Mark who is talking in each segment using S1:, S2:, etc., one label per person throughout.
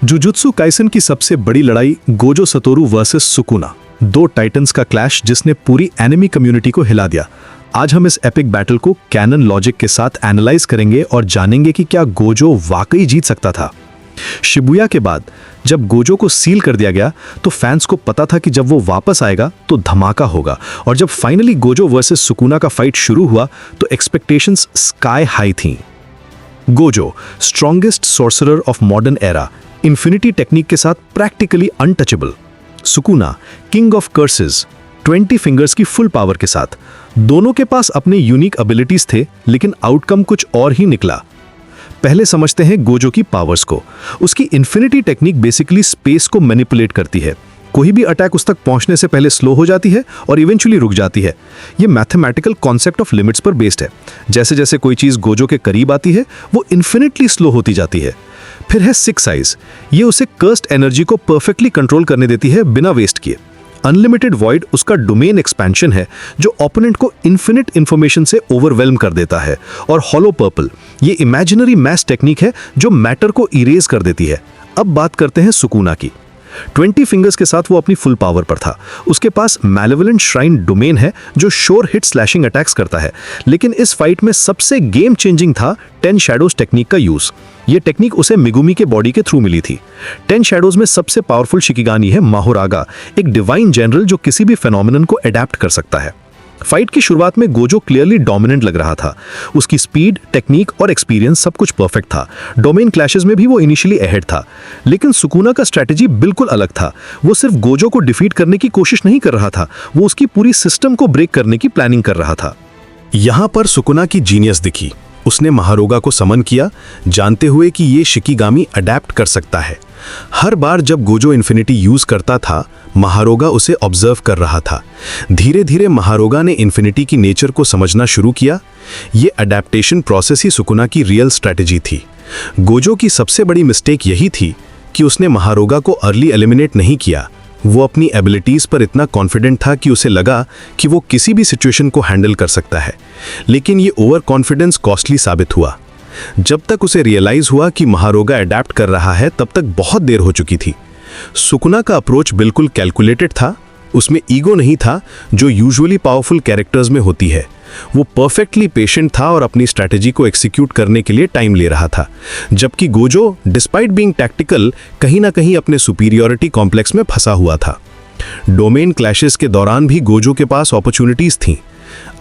S1: Jujutsu Kaisen की सबसे बड़ी लड़ाई गोजो सतोरू वर्सेस सुकुना, दो टाइटन्स का क्लैश जिसने पूरी एनिमी कम्युनिटी को हिला दिया। आज हम इस एपिक बैटल को कैनन लॉजिक के साथ एनालाइज करेंगे और जानेंगे कि क्या गोजो वाकई जीत सकता था। शिबुया के बाद जब गोजो को सील कर दिया गया तो फैंस को पता था कि जब वो वापस आएगा तो धमाका होगा, और जब फाइनली गोजो वर्सेस सुकुना का फाइट शुरू हुआ तो एक्सपेक्टेशंस स्काई हाई थीं। Gojo, strongest sorcerer of modern era, infinity technique के साथ practically untouchable. Sukuna, king of curses, 20 fingers की फुल पावर के साथ। दोनों के पास अपने यूनिक एबिलिटीज थे, लेकिन आउटकम कुछ और ही निकला। पहले समझते हैं गोजो की पावर्स को। उसकी इन्फिनिटी टेक्निक बेसिकली स्पेस को मैनिपुलेट करती है। कोई भी अटैक उस तक पहुंचने से पहले स्लो हो जाती है और इवेंचुअली रुक जाती है। ये मैथमेटिकल कॉन्सेप्ट ऑफ लिमिट्स पर बेस्ड है। जैसे जैसे कोई चीज गोजो के करीब आती है वो इन्फिनिटली स्लो होती जाती है। फिर है सिक्स आइज। ये उसे कर्स्ड एनर्जी को परफेक्टली कंट्रोल करने देती है बिना वेस्ट किए। अनलिमिटेड वॉइड उसका डोमेन एक्सपेंशन है जो ओपोनेंट को इन्फिनिट इंफॉर्मेशन से ओवरवेल्म कर देता है। और हॉलो पर्पल, ये इमेजिनरी मैथ टेक्निक है जो मैटर को इरेज कर देती है। अब बात करते हैं सुकुना की। 20 फिंगर्स के साथ वो अपनी फुल पावर पर था। उसके पास मैलेवलेंट श्राइन डोमेन है जो श्योर हिट स्लैशिंग अटैक्स करता है। लेकिन इस फाइट में सबसे गेम चेंजिंग था 10 शैडोज टेक्निक का यूज। ये टेक्निक उसे मिगुमी के बॉडी के थ्रू मिली थी। 10 शैडोज में सबसे पावरफुल शिकिगानी है माहोरागा, एक डिवाइन जनरल जो किसी भी फेनोमेनन को अडेप्ट कर सकता है। फाइट की शुरुआत में गोजो क्लियरली डोमिनेंट लग रहा था। उसकी स्पीड, टेक्निक और एक्सपीरियंस सब कुछ परफेक्ट था। डोमेन क्लैशेस में भी वो इनिशियली अहेड था। लेकिन सुकुना का स्ट्रेटजी बिल्कुल अलग था। वो सिर्फ गोजो को डिफीट करने की कोशिश नहीं कर रहा था, वो उसकी पूरी सिस्टम को ब्रेक करने की प्लानिंग कर रहा था। यहां पर सुकुना की जीनियस दिखी। उसने महारोगा को समन किया, जानते हुए कि ये शिकिगामी अडेप्ट कर सकता है। हर बार जब गोजो इन्फिनिटी यूज करता था, महारोगा उसे ऑब्जर्व कर रहा था। धीरे धीरे महारोगा ने इन्फिनिटी की नेचर को समझना शुरू किया। ये अडेप्टेशन प्रोसेस ही सुकुना की रियल स्ट्रैटेजी थी। गोजो की सबसे बड़ी मिस्टेक यही थी कि उसने महारोगा को अर्ली एलिमिनेट नहीं किया। वो अपनी एबिलिटीज पर इतना कॉन्फिडेंट था कि उसे लगा कि वो किसी भी सिचुएशन को हैंडल कर सकता है। लेकिन ये ओवर कॉन्फिडेंस कॉस्टली साबित हुआ। जब तक उसे रियलाइज हुआ कि महारोगा अडेप्ट कर रहा है, तब तक बहुत देर हो चुकी थी। सुकुना का अप्रोच बिल्कुल कैलकुलेटेड था। उसमें ईगो नहीं था जो यूजुअली पावरफुल कैरेक्टर्स में होती है। वो परफेक्टली पेशेंट था और अपनी स्ट्रैटेजी को एग्जीक्यूट करने के लिए टाइम ले रहा था। जबकि गोजो, डिस्पाइट बीइंग टैक्टिकल, कहीं ना कहीं अपने सुपीरियरिटी कॉम्प्लेक्स में फंसा हुआ था। डोमेन क्लैशेस के दौरान भी गोजो के पास अपॉर्चुनिटीज थीं।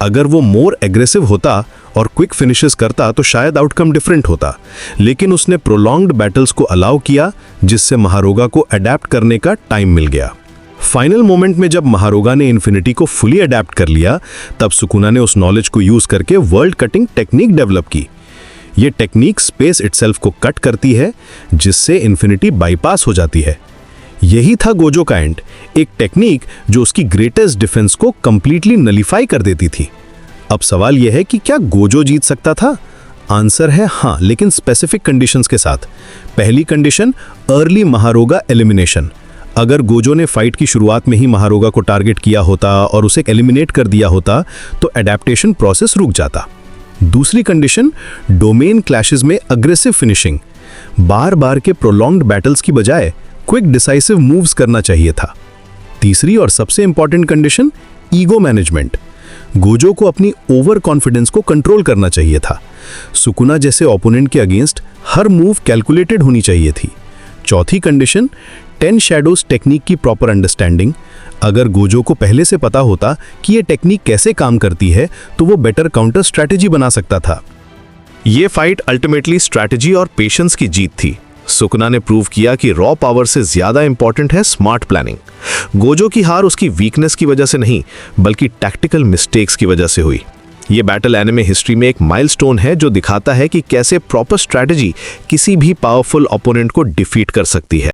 S1: अगर वो मोर एग्रेसिव होता और क्विक फिनिशेस करता तो शायद आउटकम डिफरेंट होता। लेकिन उसने प्रोलॉन्ग्ड बैटल्स को अलाउ किया, जिससे महारोगा को अडेप्ट करने का टाइम मिल गया। फाइनल मोमेंट में जब महारोगा ने इन्फिनिटी को फुली अडेप्ट कर लिया, तब सुकुना ने उस नॉलेज को यूज करके वर्ल्ड कटिंग टेक्निक डेवलप की। ये टेक्निक स्पेस इटसेल्फ को कट करती है, जिससे इन्फिनिटी बाईपास हो जाती है। यही था गोजो का एंड, एक टेक्निक जो उसकी ग्रेटेस्ट डिफेंस को कंप्लीटली नलीफाई कर देती थी। अब सवाल यह है कि क्या गोजो जीत सकता था? आंसर है हाँ, लेकिन स्पेसिफिक कंडीशंस के साथ। पहली कंडीशन, अर्ली महारोगा एलिमिनेशन। अगर गोजो ने फाइट की शुरुआत में ही महारोगा को टारगेट किया होता और उसे एलिमिनेट कर दिया होता तो एडेप्टेशन प्रोसेस रुक जाता। दूसरी कंडीशन, डोमेन क्लैशेस में अग्रेसिव फिनिशिंग। बार बार के प्रोलॉन्ग्ड बैटल्स की बजाय क्विक डिसाइसिव मूव्स करना चाहिए था। तीसरी और सबसे important condition, ego management. Gojo को अपनी ओवर कॉन्फिडेंस को कंट्रोल करना चाहिए था। सुकुना जैसे ओपोनेंट के अगेंस्ट हर मूव कैलकुलेटेड होनी चाहिए थी। चौथी कंडीशन, 10 शैडोज टेक्निक की प्रॉपर अंडरस्टैंडिंग। अगर गोजो को पहले से पता होता कि ये टेक्निक कैसे काम करती है तो वो बेटर काउंटर स्ट्रैटेजी बना सकता था। ये फाइट अल्टीमेटली स्ट्रैटेजी और पेशेंस की जीत थी। सुकुना ने प्रूव किया कि रॉ पावर से ज्यादा इंपॉर्टेंट है स्मार्ट प्लानिंग। गोजो की हार उसकी वीकनेस की वजह से नहीं, बल्कि टैक्टिकल मिस्टेक्स की वजह से हुई। ये बैटल एनिमे हिस्ट्री में एक माइलस्टोन है जो दिखाता है कि कैसे प्रॉपर स्ट्रैटेजी किसी भी पावरफुल ओपोनेंट को डिफीट कर सकती है।